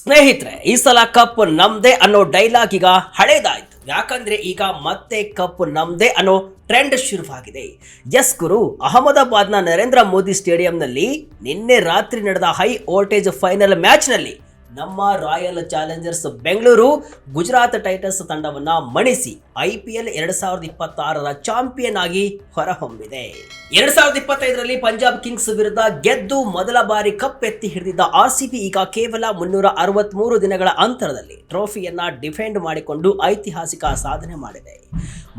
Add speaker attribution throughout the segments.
Speaker 1: ಸ್ನೇಹಿತರೆ, ಈ ಸಲ ಕಪ್ ನಮ್ದೇ ಅನ್ನೋ ಡೈಲಾಗ್ ಈಗ ಹಳೇದಾಯ್ತು. ಯಾಕಂದ್ರೆ ಈಗ ಮತ್ತೆ ಕಪ್ ನಮ್ದೇ ಅನ್ನೋ ಟ್ರೆಂಡ್ ಶುರುವಾಗಿದೆ. ಎಸ್ ಗುರು, ಅಹಮದಾಬಾದ್ನ ನರೇಂದ್ರ ಮೋದಿ ಸ್ಟೇಡಿಯಂನಲ್ಲಿ ನಿನ್ನೆ ರಾತ್ರಿ ನಡೆದ ಹೈ ವೋಲ್ಟೇಜ್ ಫೈನಲ್ ಮ್ಯಾಚ್ನಲ್ಲಿ ನಮ್ಮ Royal Challengers Bengaluru Gujarat Titans ತಂಡವನ್ನ ಮಣಿಸಿ IPL 2026ರ ಚಾಂಪಿಯನ್ ಆಗಿ ಹೊರಹೊಮ್ಮಿದೆ. 2025ರಲ್ಲಿ ಪಂಜಾಬ್ ಕಿಂಗ್ಸ್ ವಿರುದ್ಧ ಗೆದ್ದು ಮೊದಲ ಬಾರಿ ಕಪ್ ಎತ್ತಿ ಹಿಡಿದಿದ್ದ RCB ಈಗ ಕೇವಲ 363 ದಿನಗಳ ಅಂತರದಲ್ಲಿ ಟ್ರೋಫಿಯನ್ನ ಡಿಫೆಂಡ್ ಮಾಡಿಕೊಂಡು ಐತಿಹಾಸಿಕ ಸಾಧನೆ ಮಾಡಿದೆ.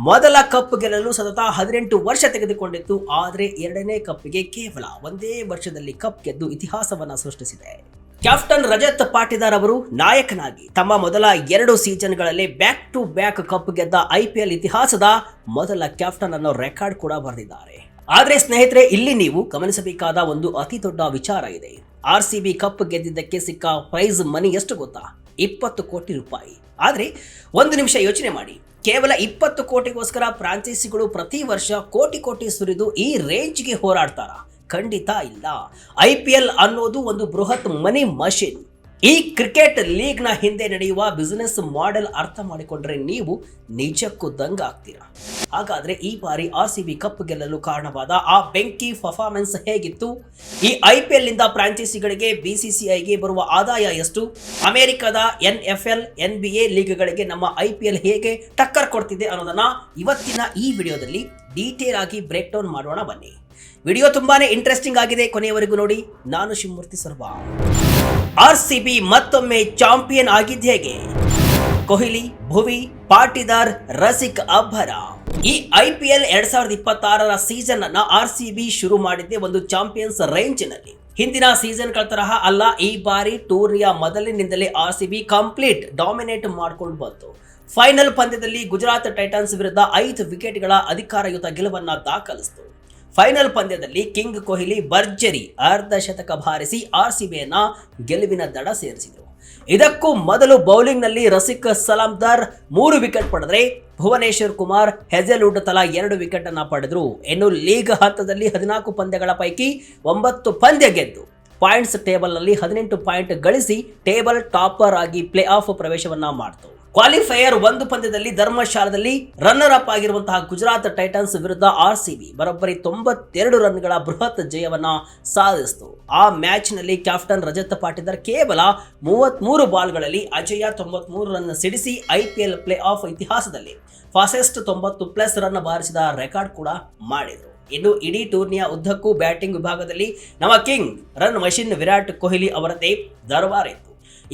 Speaker 1: ಮೊದಲ ಕಪ್ ಗೆಲ್ಲಲು ಸತತ 18 ವರ್ಷ ತೆಗೆದುಕೊಂಡಿತ್ತು. ಆದರೆ ಎರಡನೇ ಕಪ್ಗೆ ಕೇವಲ ಒಂದೇ ವರ್ಷದಲ್ಲಿ ಕಪ್ ಗೆದ್ದು ಇತಿಹಾಸವನ್ನ ಸೃಷ್ಟಿಸಿದೆ. ಕ್ಯಾಪ್ಟನ್ ರಜತ್ ಪಾಟಿದಾರ್ ಅವರು ನಾಯಕನಾಗಿ ತಮ್ಮ ಮೊದಲ 2 ಸೀಸನ್ಗಳಲ್ಲಿ ಬ್ಯಾಕ್ ಟು ಬ್ಯಾಕ್ ಕಪ್ ಗೆದ್ದ IPL ಇತಿಹಾಸದ ಮೊದಲ ಕ್ಯಾಪ್ಟನ್ ಅನ್ನೋ ರೆಕಾರ್ಡ್ ಕೂಡ ಬರೆದಿದ್ದಾರೆ. ಆದ್ರೆ ಸ್ನೇಹಿತರೆ, ಇಲ್ಲಿ ನೀವು ಗಮನಿಸಬೇಕಾದ ಒಂದು ಅತಿ ದೊಡ್ಡ ವಿಚಾರ ಇದೆ. RCB ಕಪ್ ಗೆದ್ದಿದ್ದಕ್ಕೆ ಸಿಕ್ಕ ಪ್ರೈಸ್ ಮನಿ ಎಷ್ಟು ಗೊತ್ತಾ? 20 ಕೋಟಿ ರೂಪಾಯಿ. ಆದ್ರೆ ಒಂದು ನಿಮಿಷ ಯೋಚನೆ ಮಾಡಿ, ಕೇವಲ 20 ಕೋಟಿಗೋಸ್ಕರ ಫ್ರಾಂಚೈಸಿಗಳು ಪ್ರತಿ ವರ್ಷ ಕೋಟಿ ಸುರಿದು ಈ ರೇಂಜ್ಗೆ ಹೋರಾಡ್ತಾರ? ಖಂಡಿತ ಇಲ್ಲ. IPL ಅನ್ನೋದು ಒಂದು ಬೃಹತ್ ಮನಿ ಮಷಿನ್. ಈ ಕ್ರಿಕೆಟ್ ಲೀಗ್ನ ಹಿಂದೆ ನಡೆಯುವ ಬಿಸಿನೆಸ್ ಮಾಡೆಲ್ ಅರ್ಥ ಮಾಡಿಕೊಂಡ್ರೆ ನೀವು ನಿಜಕ್ಕೂ ದಂಗಾಗ್ತೀರಾ. ಹಾಗಾದ್ರೆ ಈ ಬಾರಿ RCB ಕಪ್ ಗೆಲ್ಲಲು ಕಾರಣವಾದ ಆ ಬೆಂಕಿ ಪರ್ಫಾರ್ಮೆನ್ಸ್ ಹೇಗಿತ್ತು? ಈ IPL ನಿಂದ ಫ್ರಾಂಚೈಸಿಗಳಿಗೆ BCCIಗೆ ಬರುವ ಆದಾಯ ಎಷ್ಟು? ಅಮೆರಿಕದ NFL, NBA ಲೀಗ್ಗಳಿಗೆ ನಮ್ಮ IPL ಹೇಗೆ ಟಕ್ಕರ್ ಕೊಡ್ತಿದೆ ಅನ್ನೋದನ್ನ ಇವತ್ತಿನ ಈ ವಿಡಿಯೋದಲ್ಲಿ ಡೀಟೇಲ್ ಆಗಿ ಬ್ರೇಕ್ ಡೌನ್ ಮಾಡೋಣ. ಬನ್ನಿ, ವಿಡಿಯೋ ತುಂಬಾನೇ ಇಂಟ್ರೆಸ್ಟಿಂಗ್ ಆಗಿದೆ, ಕೊನೆಯವರೆಗೂ ನೋಡಿ. ನಾನು ಶಿವಮೂರ್ತಿ ಸರ್ವಾ. RCB ಮತ್ತೊಮ್ಮೆ ಚಾಂಪಿಯನ್ ಆಗಿದ್ದು ಹೇಗೆ? ಕೊಹ್ಲಿ, ಭುವಿ, ಪಾಟಿದಾರ್, ರಸಿಕ್ ಅಬ್ಬರ. ಈ IPL 2026ರ ಸೀಸನ್ ಅನ್ನ RCB ಶುರು ಮಾಡಿದ್ದೆ ಒಂದು ಚಾಂಪಿಯನ್ಸ್ ರೇಂಜ್ ನಲ್ಲಿ. ಹಿಂದಿನ ಸೀಸನ್ಗಳ ತರಹ ಅಲ್ಲ, ಈ ಬಾರಿ ಟೂರ್ನಿಯ ಮೊದಲಿನಿಂದಲೇ RCB ಕಂಪ್ಲೀಟ್ ಡಾಮಿನೇಟ್ ಮಾಡ್ಕೊಂಡು ಬಂತು. ಫೈನಲ್ ಪಂದ್ಯದಲ್ಲಿ ಗುಜರಾತ್ ಟೈಟನ್ಸ್ ವಿರುದ್ಧ 5 ವಿಕೆಟ್ಗಳ ಅಧಿಕಾರಯುತ ಗೆಲುವನ್ನ ದಾಖಲಿಸಿತು. ಫೈನಲ್ ಪಂದ್ಯದಲ್ಲಿ ಕಿಂಗ್ ಕೊಹ್ಲಿ ಭರ್ಜರಿ ಅರ್ಧ ಶತಕ ಬಾರಿಸಿ RCBಯನ್ನ ಗೆಲುವಿನ ದಡ ಸೇರಿಸಿದರು. ಇದಕ್ಕೂ ಮೊದಲು ಬೌಲಿಂಗ್ ನಲ್ಲಿ ರಸಿಕ್ ಸಲಾಮ್ದಾರ್ 3 ವಿಕೆಟ್ ಪಡೆದರೆ ಭುವನೇಶ್ವರ್ ಕುಮಾರ್, ಹೆಜಲ್ವುಡ್ ತಲಾ 2 ವಿಕೆಟ್ ಅನ್ನ ಪಡೆದರು. ಇನ್ನು ಲೀಗ್ ಹಂತದಲ್ಲಿ 14 ಪಂದ್ಯಗಳ ಪೈಕಿ 9 ಪಂದ್ಯ ಗೆದ್ದು ಪಾಯಿಂಟ್ಸ್ ಟೇಬಲ್ ನಲ್ಲಿ 18 ಪಾಯಿಂಟ್ ಗಳಿಸಿ ಟೇಬಲ್ ಟಾಪರ್ ಆಗಿ ಪ್ಲೇ ಆಫ್ ಪ್ರವೇಶವನ್ನ ಮಾಡಿತು. ಕ್ವಾಲಿಫೈಯರ್ 1 ಪಂದ್ಯದಲ್ಲಿ ಧರ್ಮಶಾಲದಲ್ಲಿ ರನ್ನರ್ ಅಪ್ ಆಗಿರುವಂತಹ ಗುಜರಾತ್ ಟೈಟನ್ಸ್ ವಿರುದ್ಧ RCB ಬರೋಬ್ಬರಿ 92 ರನ್ಗಳ ಬೃಹತ್ ಜಯವನ್ನ ಸಾಧಿಸಿತು. ಆ ಮ್ಯಾಚ್ ನಲ್ಲಿ ಕ್ಯಾಪ್ಟನ್ ರಜತ್ ಪಾಟಿದಾರ್ ಕೇವಲ 33 ಬಾಲ್ಗಳಲ್ಲಿ ಅಜೇಯ 93 ರನ್ ಸಿಡಿಸಿ IPL ಪ್ಲೇ ಆಫ್ ಇತಿಹಾಸದಲ್ಲಿ ಫಾಸ್ಟೆಸ್ಟ್ 90+ ರನ್ ಬಾರಿಸಿದ ರೆಕಾರ್ಡ್ ಕೂಡ ಮಾಡಿದರು. ಇನ್ನು ಇಡೀ ಟೂರ್ನಿಯ ಉದ್ದಕ್ಕೂ ಬ್ಯಾಟಿಂಗ್ ವಿಭಾಗದಲ್ಲಿ ನಮ್ಮ king run machine Virat Kohli ಅವರದೇ ದರ್ಬಾರಿತ್ತು.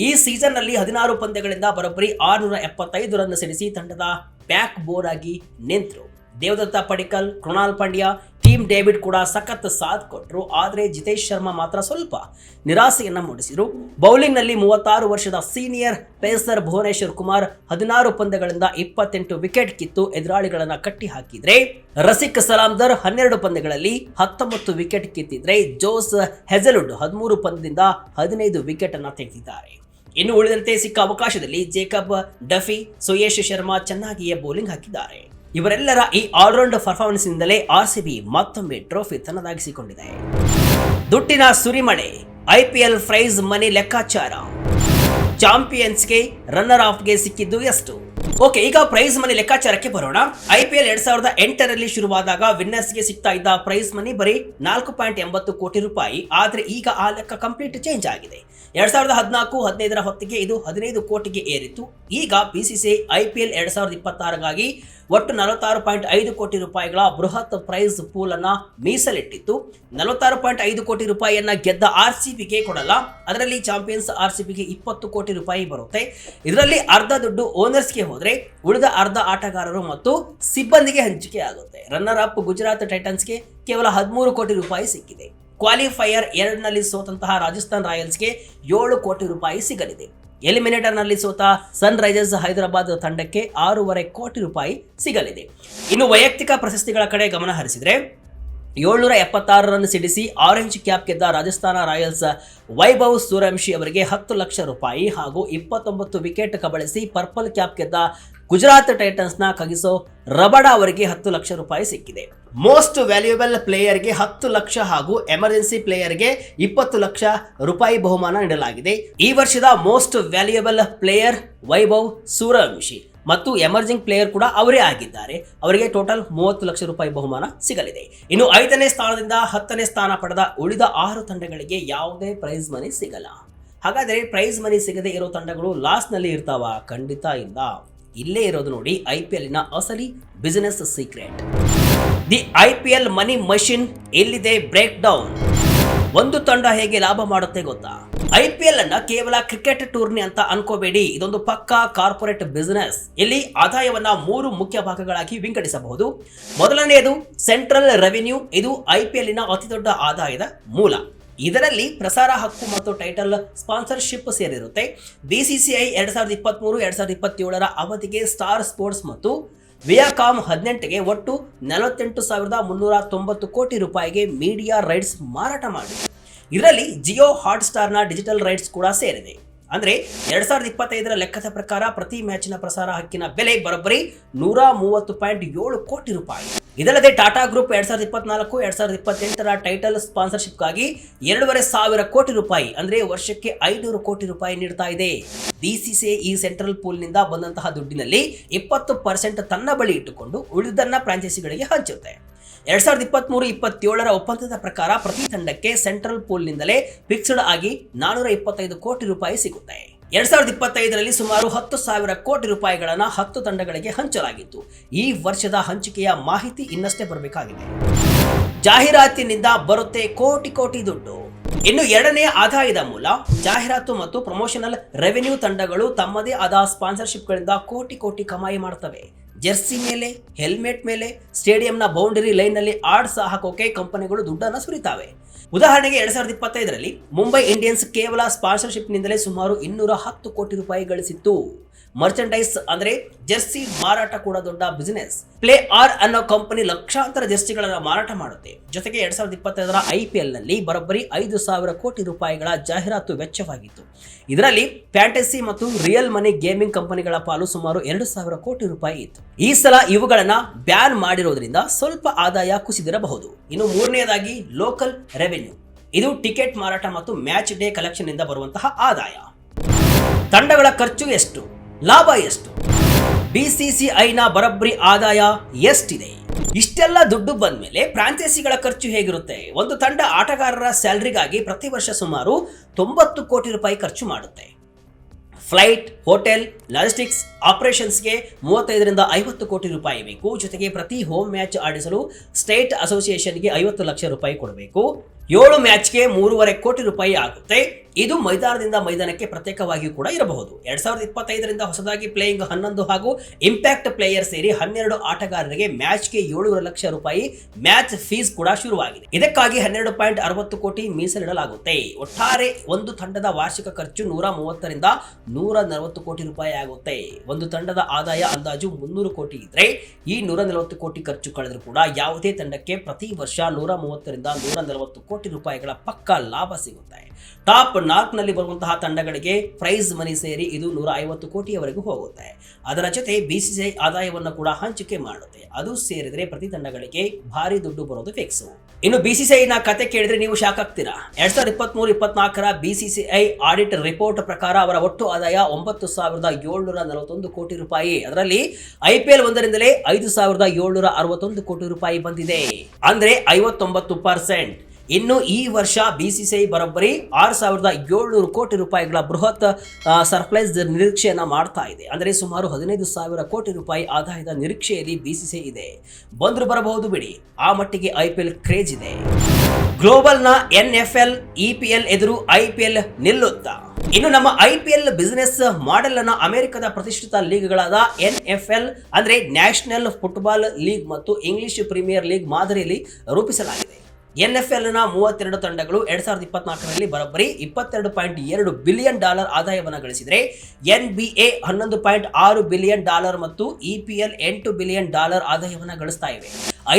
Speaker 1: ಈ ಸೀಸನ್ ನಲ್ಲಿ 16 ಪಂದ್ಯಗಳಿಂದ ಬರೋಬ್ಬರಿ 675 ರನ್ ಸಿಡಿಸಿ ತಂಡದ ಬ್ಯಾಕ್ ಬೋನ್ ಆಗಿ ನಿಂತರು. ದೇವದತ್ತ ಪಡಿಕ್ಕಲ್, ಕೃಣಾಲ್ ಪಾಂಡ್ಯ, ಟೀಮ್ ಡೇವಿಡ್ ಕೂಡ ಸಖತ್ ಸಾಥ್ ಕೊಟ್ಟರು. ಆದರೆ ಜಿತೇಶ್ ಶರ್ಮಾ ಮಾತ್ರ ಸ್ವಲ್ಪ ನಿರಾಸೆಯನ್ನ ಮೂಡಿಸಿದರು. ಬೌಲಿಂಗ್ ನಲ್ಲಿ 36 ವರ್ಷದ ಸೀನಿಯರ್ ಪೇಸರ್ ಭುವನೇಶ್ವರ್ ಕುಮಾರ್ 16 ಪಂದ್ಯಗಳಿಂದ 28 ವಿಕೆಟ್ ಕಿತ್ತು ಎದುರಾಳಿಗಳನ್ನ ಕಟ್ಟಿ ಹಾಕಿದ್ರೆ, ರಸಿಕ್ ಸಲಾಮ್ದಾರ್ 12 ಪಂದ್ಯಗಳಲ್ಲಿ 19 ವಿಕೆಟ್ ಕಿತ್ತಿದ್ರೆ, ಜೋಸ್ ಹೆಜಲ್ವುಡ್ 13 ಪಂದ್ಯದಿಂದ 15 ವಿಕೆಟ್ ಅನ್ನ ತೆಗೆದಿದ್ದಾರೆ. ಇನ್ನು ಉಳಿದಂತೆ ಸಿಕ್ಕ ಅವಕಾಶದಲ್ಲಿ ಜೇಕಬ್ ಡಫಿ, ಸುಯೇಶ್ ಶರ್ಮಾ ಚೆನ್ನಾಗಿಯೇ ಬೌಲಿಂಗ್ ಹಾಕಿದ್ದಾರೆ. ಇವರೆಲ್ಲರ ಈ ಆಲ್ರೌಂಡ್ ಪರ್ಫಾರ್ಮೆನ್ಸ್ ನಿಂದಲೇ RCB ಮತ್ತೊಮ್ಮೆ ಟ್ರೋಫಿ ತನ್ನದಾಗಿಸಿಕೊಂಡಿದೆ. ದುಡ್ಡಿನ ಸುರಿಮಳೆ, IPL ಪ್ರೈಸ್ ಮನಿ ಲೆಕ್ಕಾಚಾರ. ಚಾಂಪಿಯನ್ಸ್ಗೆ ರನ್ನರ್ ಆಫ್ಗೆ ಸಿಕ್ಕಿದ್ದು ಎಷ್ಟು? ಓಕೆ, ಈಗ ಪ್ರೈಸ್ ಮನಿ ಲೆಕ್ಕಾಚಾರಕ್ಕೆ ಬರೋಣ. IPL 2008ರಲ್ಲಿ ಶುರುವಾದಾಗ ವಿನ್ನರ್ಸ್ಗೆ ಸಿಗ್ತಾ ಇದ್ದ ಪ್ರೈಸ್ ಮನಿ ಬರೀ 4.80 ಕೋಟಿ ರೂಪಾಯಿ. ಆದ್ರೆ ಈಗ ಆ ಲೆಕ್ಕ ಕಂಪ್ಲೀಟ್ ಚೇಂಜ್ ಆಗಿದೆ. 2014-15ರ ಹೊತ್ತಿಗೆ ಇದು 15 ಕೋಟಿಗೆ ಏರಿತ್ತು. ಈಗ BCCI IPL 2026ಗಾಗಿ ಒಟ್ಟು 46.5 ಕೋಟಿ ರೂಪಾಯಿಗಳ ಬೃಹತ್ ಪ್ರೈಸ್ ಪೂಲ್ ಅನ್ನ ಮೀಸಲಿಟ್ಟಿತ್ತು. 46.5 ಕೋಟಿ ರೂಪಾಯಿಯನ್ನ ಗೆದ್ದ RCBಗೆ ಕೊಡಲ್ಲ. ಅದರಲ್ಲಿ ಚಾಂಪಿಯನ್ಸ್ RCBಗೆ 20 ಕೋಟಿ ರೂಪಾಯಿ ಬರುತ್ತೆ. ಇದರಲ್ಲಿ ಅರ್ಧ ದುಡ್ಡು ಓನರ್ಸ್ಗೆ ಹೋದ್ರೆ ಉಳಿದ ಅರ್ಧ ಆಟಗಾರರು ಮತ್ತು ಸಿಬ್ಬಂದಿಗೆ ಹಂಚಿಕೆ ಆಗುತ್ತೆ. ರನ್ನರ್ ಅಪ್ ಗುಜರಾತ್ ಟೈಟನ್ಸ್ಗೆ ಕೇವಲ 13 ಕೋಟಿ ರೂಪಾಯಿ ಸಿಕ್ಕಿದೆ. ಕ್ವಾಲಿಫೈಯರ್ 2ನಲ್ಲಿ ಸೋತಂತಹ ರಾಜಸ್ಥಾನ್ ರಾಯಲ್ಸ್ಗೆ 7 ಕೋಟಿ ರೂಪಾಯಿ ಸಿಗಲಿದೆ. ಎಲಿಮಿನೇಟರ್ ನಲ್ಲಿ ಸೋತ ಸನ್ ರೈಸರ್ಸ್ ಹೈದರಾಬಾದ್ ತಂಡಕ್ಕೆ 6.5 ಕೋಟಿ ರೂಪಾಯಿ ಸಿಗಲಿದೆ. ಇನ್ನು ವೈಯಕ್ತಿಕ ಪ್ರಶಸ್ತಿಗಳ ಕಡೆ ಗಮನ ಹರಿಸಿದ್ರೆ 776 ರನ್ ಸಿಡಿಸಿ ಆರೆಂಜ್ ಕ್ಯಾಪ್ ಗೆದ್ದ ರಾಜಸ್ಥಾನ ರಾಯಲ್ಸ್ ವೈಭವ್ ಸೂರ್ಯವಂಶಿ ಅವರಿಗೆ 10 ಲಕ್ಷ ರೂಪಾಯಿ ಹಾಗೂ 29 ವಿಕೆಟ್ ಕಬಳಿಸಿ ಪರ್ಪಲ್ ಕ್ಯಾಪ್ ಗೆದ್ದ ಗುಜರಾತ್ ಟೈಟನ್ಸ್ ನ ಕಗಿಸೋ ರಬಡ ಅವರಿಗೆ 10 ಲಕ್ಷ ರೂಪಾಯಿ ಸಿಕ್ಕಿದೆ. ಮೋಸ್ಟ್ ವ್ಯಾಲ್ಯೂಯಬಲ್ ಪ್ಲೇಯರ್ಗೆ 10 ಲಕ್ಷ ಹಾಗೂ ಎಮರ್ಜೆನ್ಸಿ ಪ್ಲೇಯರ್ಗೆ 20 ಲಕ್ಷ ರೂಪಾಯಿ ಬಹುಮಾನ ನೀಡಲಾಗಿದೆ. ಈ ವರ್ಷದ most valuable player Vaibhav Suryavanshi ಮತ್ತು ಎಮರ್ಜಿಂಗ್ ಪ್ಲೇಯರ್ ಕೂಡ ಅವರೇ ಆಗಿದ್ದಾರೆ. ಅವರಿಗೆ ಟೋಟಲ್ 30 ಲಕ್ಷ ರೂಪಾಯಿ ಬಹುಮಾನ ಸಿಗಲಿದೆ. ಇನ್ನು 5ನೇ ಸ್ಥಾನದಿಂದ 10ನೇ ಸ್ಥಾನ ಪಡೆದ ಉಳಿದ 6 ತಂಡಗಳಿಗೆ ಯಾವುದೇ ಪ್ರೈಸ್ ಮನಿ ಸಿಗಲ್ಲ. ಹಾಗಾದರೆ ಪ್ರೈಸ್ ಮನಿ ಸಿಗದೆ ಇರೋ ತಂಡಗಳು ಲಾಸ್ ನಲ್ಲಿ ಇರ್ತಾವ? ಖಂಡಿತ ಇಲ್ಲ. ಇಲ್ಲೇ ಇರೋದು ನೋಡಿ IPL ನ ಅಸಲಿ business secret. The IPL money machine. ಇಲ್ಲಿದೆ ಬ್ರೇಕ್ ಡೌನ್. ಒಂದು ತಂಡ ಹೇಗೆ ಲಾಭ ಮಾಡುತ್ತೆ ಗೊತ್ತಾ? IPL ಅನ್ನ ಕೇವಲ ಕ್ರಿಕೆಟ್ ಟೂರ್ನಿ ಅಂತ ಅನ್ಕೋಬೇಡಿ. ಇದೊಂದು ಪಕ್ಕಾ ಕಾರ್ಪೊರೇಟ್ ಬಿಸಿನೆಸ್. ಇಲ್ಲಿ ಆದಾಯವನ್ನ 3 ಮುಖ್ಯ ಭಾಗಗಳಾಗಿ ವಿಂಗಡಿಸಬಹುದು. ಮೊದಲನೆಯದು ಸೆಂಟ್ರಲ್ ರೆವಿನ್ಯೂ. ಇದು IPL ನ ಅತಿದೊಡ್ಡ ಆದಾಯದ ಮೂಲ. ಇದರಲ್ಲಿ ಪ್ರಸಾರ ಹಕ್ಕು ಮತ್ತು ಟೈಟಲ್ ಸ್ಪಾನ್ಸರ್ಶಿಪ್ ಸೇರಿರುತ್ತೆ. BCCI 2023-2027 ಅವಧಿಗೆ ಸ್ಟಾರ್ ಸ್ಪೋರ್ಟ್ಸ್ ಮತ್ತು ವಿಯಾಕಾಮ್ 18ಗೆ ಒಟ್ಟು 48,390 ಕೋಟಿ ರೂಪಾಯಿಗೆ ಮೀಡಿಯಾ ರೈಟ್ಸ್ ಮಾರಾಟ ಮಾಡಿದೆ. ಇದರಲ್ಲಿ ಜಿಯೋ ಹಾಟ್ಸ್ಟಾರ್ನ ಡಿಜಿಟಲ್ ರೈಟ್ಸ್ ಕೂಡ ಸೇರಿದೆ. ಅಂದ್ರೆ 2025 ಲೆಕ್ಕದ ಪ್ರಕಾರ ಪ್ರತಿ ಮ್ಯಾಚಿನ ಪ್ರಸಾರ ಹಕ್ಕಿನ ಬೆಲೆ ಬರೋಬ್ಬರಿ 130.7 ಕೋಟಿ ರೂಪಾಯಿ. ಇದಲ್ಲದೆ ಟಾಟಾ ಗ್ರೂಪ್ 2024-2028 ಟೈಟಲ್ ಸ್ಪಾನ್ಸರ್ಶಿಪ್ಗಾಗಿ 2,500 ಕೋಟಿ ರೂಪಾಯಿ ಅಂದ್ರೆ ವರ್ಷಕ್ಕೆ 500 ಕೋಟಿ ರೂಪಾಯಿ ನೀಡ್ತಾ ಇದೆ. BCCI ಈ ಸೆಂಟ್ರಲ್ ಪೂಲ್ನಿಂದ ಬಂದಂತಹ ದುಡ್ಡಿನಲ್ಲಿ 20% ತನ್ನ ಬಳಿ ಇಟ್ಟುಕೊಂಡು ಉಳಿದನ್ನ ಫ್ರಾಂಚೈಸಿಗಳಿಗೆ ಹಂಚುತ್ತೆ. 2023-27 ಒಪ್ಪಂದದ ಪ್ರಕಾರ ಪ್ರತಿ ತಂಡಕ್ಕೆ ಸೆಂಟ್ರಲ್ ಪೂಲ್ನಿಂದಲೇ ಫಿಕ್ಸ್ಡ್ ಆಗಿ 425 ಕೋಟಿ ರೂಪಾಯಿ ಸಿಗುತ್ತೆ. 2025ರಲ್ಲಿ ಸುಮಾರು 10,000 ಕೋಟಿ ರೂಪಾಯಿಗಳನ್ನ 10 ತಂಡಗಳಿಗೆ ಹಂಚಲಾಗಿತ್ತು. ಈ ವರ್ಷದ ಹಂಚಿಕೆಯ ಮಾಹಿತಿ ಇನ್ನಷ್ಟೇ ಬರಬೇಕಾಗಿದೆ. ಜಾಹೀರಾತಿನಿಂದ ಬರುತ್ತೆ ಕೋಟಿ ದುಡ್ಡು. ಇನ್ನು ಎರಡನೇ ಆದಾಯದ ಮೂಲ ಜಾಹೀರಾತು ಮತ್ತು ಪ್ರಮೋಷನಲ್ ರೆವೆನ್ಯೂ. ತಂಡಗಳು ತಮ್ಮದೇ ಆದ ಸ್ಪಾನ್ಸರ್ಶಿಪ್ಗಳಿಂದ ಕೋಟಿ ಕಮಾಯಿ ಮಾಡ್ತವೆ. ಜೆರ್ಸಿ ಮೇಲೆ, ಹೆಲ್ಮೆಟ್ ಮೇಲೆ, ಸ್ಟೇಡಿಯಂನ ಬೌಂಡರಿ ಲೈನ್ನಲ್ಲಿ ಆಡ್ಸ್ ಹಾಕೋಕೆ ಕಂಪನಿಗಳು ದುಡ್ಡನ್ನು ಸುರಿತಾವೆ. ಉದಾಹರಣೆಗೆ 2025ರಲ್ಲಿ ಮುಂಬೈ ಇಂಡಿಯನ್ಸ್ ಕೇವಲ ಸ್ಪಾನ್ಸರ್ಶಿಪ್ನಿಂದಲೇ ಸುಮಾರು 210 ಕೋಟಿ ರೂಪಾಯಿ ಗಳಿಸಿತ್ತು. ಮರ್ಚೆಂಡೈಸ್ ಅಂದ್ರೆ ಜೆರ್ಸಿ ಮಾರಾಟ ಕೂಡ ದೊಡ್ಡ ಬಿಸಿನೆಸ್. ಪ್ಲೇ ಆರ್ ಅನ್ನೋ ಕಂಪನಿ ಲಕ್ಷಾಂತರ ಜೆರ್ಸಿಗಳನ್ನು ಮಾರಾಟ ಮಾಡುತ್ತೆ. ಜೊತೆಗೆ 2025ರ IPL ನಲ್ಲಿ ಬರೋಬ್ಬರಿ 5,000 ಕೋಟಿ ರೂಪಾಯಿಗಳ ಜಾಹೀರಾತು ವೆಚ್ಚವಾಗಿತ್ತು. ಇದರಲ್ಲಿ ಫ್ಯಾಂಟಸಿ ಮತ್ತು ರಿಯಲ್ ಮನಿ ಗೇಮಿಂಗ್ ಕಂಪನಿಗಳ ಪಾಲು ಸುಮಾರು 2,000 ಕೋಟಿ ರೂಪಾಯಿ ಇತ್ತು. ಈ ಸಲ ಇವುಗಳನ್ನ ಬ್ಯಾನ್ ಮಾಡಿರೋದ್ರಿಂದ ಸ್ವಲ್ಪ ಆದಾಯ ಕುಸಿದಿರಬಹುದು. ಇನ್ನು ಮೂರನೆಯದಾಗಿ ಲೋಕಲ್ ರೆವೆನ್ಯೂ. ಇದು ಟಿಕೆಟ್ ಮಾರಾಟ ಮತ್ತು ಮ್ಯಾಚ್ ಡೇ ಕಲೆಕ್ಷನ್ ಇಂದ ಬರುವಂತಹ ಆದಾಯ. ತಂಡಗಳ ಖರ್ಚು ಎಷ್ಟು, ಲಾಭ ಎಷ್ಟು, BCCIನ ಬರೋಬ್ಬರಿ ಆದಾಯ ಎಷ್ಟಿದೆ? ಇಷ್ಟೆಲ್ಲ ದುಡ್ಡು ಬಂದ್ಮೇಲೆ ಫ್ರಾಂಚೈಸಿಗಳ ಖರ್ಚು ಹೇಗಿರುತ್ತೆ? ಒಂದು ತಂಡ ಆಟಗಾರರ ಸ್ಯಾಲರಿಗಾಗಿ ಪ್ರತಿ ವರ್ಷ ಸುಮಾರು 90 ಕೋಟಿ ರೂಪಾಯಿ ಖರ್ಚು ಮಾಡುತ್ತೆ. ಫ್ಲೈಟ್, ಹೋಟೆಲ್, ಲಾಜಿಸ್ಟಿಕ್ಸ್, ಆಪರೇಷನ್ಸ್ಗೆ 35-50 ಕೋಟಿ ರೂಪಾಯಿ ಬೇಕು. ಜೊತೆಗೆ ಪ್ರತಿ ಹೋಮ್ ಮ್ಯಾಚ್ ಆಡಿಸಲು ಸ್ಟೇಟ್ ಅಸೋಸಿಯೇಷನ್ಗೆ 50 ಲಕ್ಷ ರೂಪಾಯಿ ಕೊಡಬೇಕು. 7 ಮ್ಯಾಚ್ಗೆ 3.5 ಕೋಟಿ ರೂಪಾಯಿ ಆಗುತ್ತೆ. ಇದು ಮೈದಾನದಿಂದ ಮೈದಾನಕ್ಕೆ ಪ್ರತ್ಯೇಕವಾಗಿಯೂ ಕೂಡ ಇರಬಹುದು. 2025ರಿಂದ ಹೊಸದಾಗಿ ಪ್ಲೇಯಿಂಗ್ 11 ಹಾಗೂ ಇಂಪ್ಯಾಕ್ಟ್ ಪ್ಲೇಯರ್ ಸೇರಿ 12 ಆಟಗಾರರಿಗೆ ಮ್ಯಾಚ್ಗೆ 7 ಲಕ್ಷ ರೂಪಾಯಿ ಮ್ಯಾಚ್ ಫೀಸ್ ಕೂಡ ಶುರುವಾಗಿದೆ. ಇದಕ್ಕಾಗಿ 12.60 ಕೋಟಿ ಮೀಸಲಿಡಲಾಗುತ್ತೆ. ಒಟ್ಟಾರೆ ಒಂದು ತಂಡದ ವಾರ್ಷಿಕ ಖರ್ಚು 130ರಿಂದ 140 ಕೋಟಿ ರೂಪಾಯಿ ಆಗುತ್ತೆ. ಒಂದು ತಂಡದ ಆದಾಯ ಅಂದಾಜು 300 ಕೋಟಿ ಇದ್ರೆ ಈ 140 ಕೋಟಿ ಖರ್ಚು ಕಳೆದರೂ ಕೂಡ ಯಾವುದೇ ತಂಡಕ್ಕೆ ಪ್ರತಿ ವರ್ಷ 130ರಿಂದ 140 ಕೋಟಿ ರೂಪಾಯಿಗಳ ಪಕ್ಕಾ ಲಾಭ ಸಿಗುತ್ತೆ. ಟಾಪ್ 4ನಲ್ಲಿ ಬರುವಂತಹ ತಂಡಗಳಿಗೆ ಪ್ರೈಸ್ ಮನಿ ಸೇರಿ ಇದು 150 ಕೋಟಿಯವರೆಗೂ ಹೋಗುತ್ತೆ. ಅದರ ಜೊತೆ BCCI ಆದಾಯವನ್ನು ಕೂಡ ಹಂಚಿಕೆ ಮಾಡುತ್ತೆ. ಅದು ಸೇರಿದ್ರೆ ಪ್ರತಿ ತಂಡಗಳಿಗೆ ಭಾರಿ ದುಡ್ಡು ಬರೋದು ಫಿಕ್ಸ್. ಇನ್ನು BCCIನ ಕತೆ ಕೇಳಿದ್ರೆ ನೀವು ಶಾಕ್ ಆಗ್ತೀರಾ. 2023-24ರ BCCI ಆಡಿಟ್ ರಿಪೋರ್ಟ್ ಪ್ರಕಾರ ಅವರ ಒಟ್ಟು ಆದಾಯ 9,741 ಕೋಟಿ ರೂಪಾಯಿ. ಅದರಲ್ಲಿ IPL 1ರಿಂದಲೇ 5,761 ಕೋಟಿ ರೂಪಾಯಿ ಬಂದಿದೆ, ಅಂದ್ರೆ 59%. ಇನ್ನು ಈ ವರ್ಷ BCCI ಬರೋಬ್ಬರಿ 6,700 ಕೋಟಿ ರೂಪಾಯಿಗಳ ಬೃಹತ್ ಸರ್ಪ್ರೈಸ್ ನಿರೀಕ್ಷೆಯನ್ನ ಮಾಡ್ತಾ ಇದೆ. ಅಂದರೆ ಸುಮಾರು 15,000 ಕೋಟಿ ರೂಪಾಯಿ ಆದಾಯದ ನಿರೀಕ್ಷೆಯಲ್ಲಿ BCCI ಇದೆ. ಬಂದ್ರು ಬರಬಹುದು ಬಿಡಿ, ಆ ಮಟ್ಟಿಗೆ IPL ಕ್ರೇಜ್ ಇದೆ. ಗ್ಲೋಬಲ್ನ NFL, EPL ಎದುರು IPL ನಿಲ್ಲುತ್ತಾ? ಇನ್ನು ನಮ್ಮ IPL ಬಿಸಿನೆಸ್ ಮಾಡೆಲ್ ಅನ್ನ ಅಮೆರಿಕದ ಪ್ರತಿಷ್ಠಿತ ಲೀಗ್ಗಳಾದ NFL ಅಂದ್ರೆ ನ್ಯಾಷನಲ್ ಫುಟ್ಬಾಲ್ ಲೀಗ್ ಮತ್ತು ಇಂಗ್ಲಿಷ್ ಪ್ರೀಮಿಯರ್ ಲೀಗ್ ಮಾದರಿಯಲ್ಲಿ ರೂಪಿಸಲಾಗಿದೆ. NFL ನ 32 ತಂಡಗಳು 2024ರಲ್ಲಿ ಬರೋಬ್ಬರಿ $22.2 ಬಿಲಿಯನ್ ಆದಾಯವನ್ನು ಗಳಿಸಿದರೆ NBA $11.6 ಬಿಲಿಯನ್ ಮತ್ತು EPL $8 ಬಿಲಿಯನ್ ಆದಾಯವನ್ನು ಗಳಿಸ್ತಾ ಇವೆ.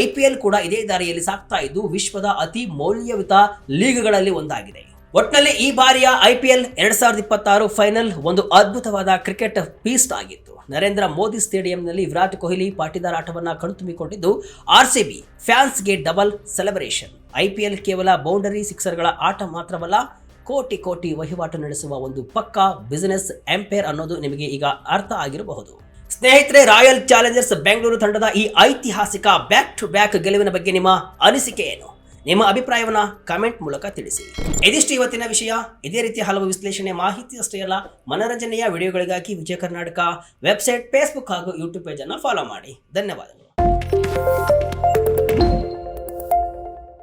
Speaker 1: IPL ಕೂಡ ಇದೇ ದಾರಿಯಲ್ಲಿ ಸಾಗ್ತಾ ಇದ್ದು ವಿಶ್ವದ ಅತಿ ಮೌಲ್ಯಯುತ ಲೀಗ್ಗಳಲ್ಲಿ ಒಂದಾಗಿದೆ. ಒಟ್ನಲ್ಲಿ ಈ ಬಾರಿಯ IPL 2026 ಫೈನಲ್ ಒಂದು ಅದ್ಭುತವಾದ ಕ್ರಿಕೆಟ್ ಫೀಸ್ಟ್ ಆಗಿತ್ತು. ನರೇಂದ್ರ ಮೋದಿ ಸ್ಟೇಡಿಯಂನಲ್ಲಿ ವಿರಾಟ್ ಕೊಹ್ಲಿ ಪಾಟಿದಾರ್ ಆಟವನ್ನು ಕಣ್ತುಂಬಿಕೊಂಡಿದ್ದು ಆರ್ಸಿಬಿ ಫ್ಯಾನ್ಸ್ಗೆ ಡಬಲ್ ಸೆಲೆಬ್ರೇಷನ್. IPL ಕೇವಲ ಬೌಂಡರಿ ಸಿಕ್ಸರ್ಗಳ ಆಟ ಮಾತ್ರವಲ್ಲ, ಕೋಟಿ ಕೋಟಿ ವಹಿವಾಟು ನಡೆಸುವ ಒಂದು ಪಕ್ಕಾ ಬಿಸಿನೆಸ್ ಎಂಪೈರ್ ಅನ್ನೋದು ನಿಮಗೆ ಈಗ ಅರ್ಥ ಆಗಿರಬಹುದು. ಸ್ನೇಹಿತರೆ, ರಾಯಲ್ ಚಾಲೆಂಜರ್ಸ್ ಬೆಂಗಳೂರು ತಂಡದ ಈ ಐತಿಹಾಸಿಕ ಬ್ಯಾಕ್ ಟು ಬ್ಯಾಕ್ ಗೆಲುವಿನ ಬಗ್ಗೆ ನಿಮ್ಮ ಅನಿಸಿಕೆ ಏನು? ನಿಮ್ಮ ಅಭಿಪ್ರಾಯವನ್ನ ಕಮೆಂಟ್ ಮೂಲಕ ತಿಳಿಸಿ. ಇದಿಷ್ಟು ಇವತ್ತಿನ ವಿಷಯ. ಇದೇ ರೀತಿಯ ಹಲವು ವಿಶ್ಲೇಷಣೆ, ಮಾಹಿತಿ ಅಷ್ಟೇ ಅಲ್ಲ, ಮನರಂಜನೆಯ ವಿಡಿಯೋಗಳಿಗಾಗಿ ವಿಜಯ ಕರ್ನಾಟಕ ವೆಬ್ಸೈಟ್, ಫೇಸ್ಬುಕ್ ಹಾಗೂ ಯೂಟ್ಯೂಬ್ ಪೇಜ್ ಅನ್ನು ಫಾಲೋ ಮಾಡಿ. ಧನ್ಯವಾದಗಳು.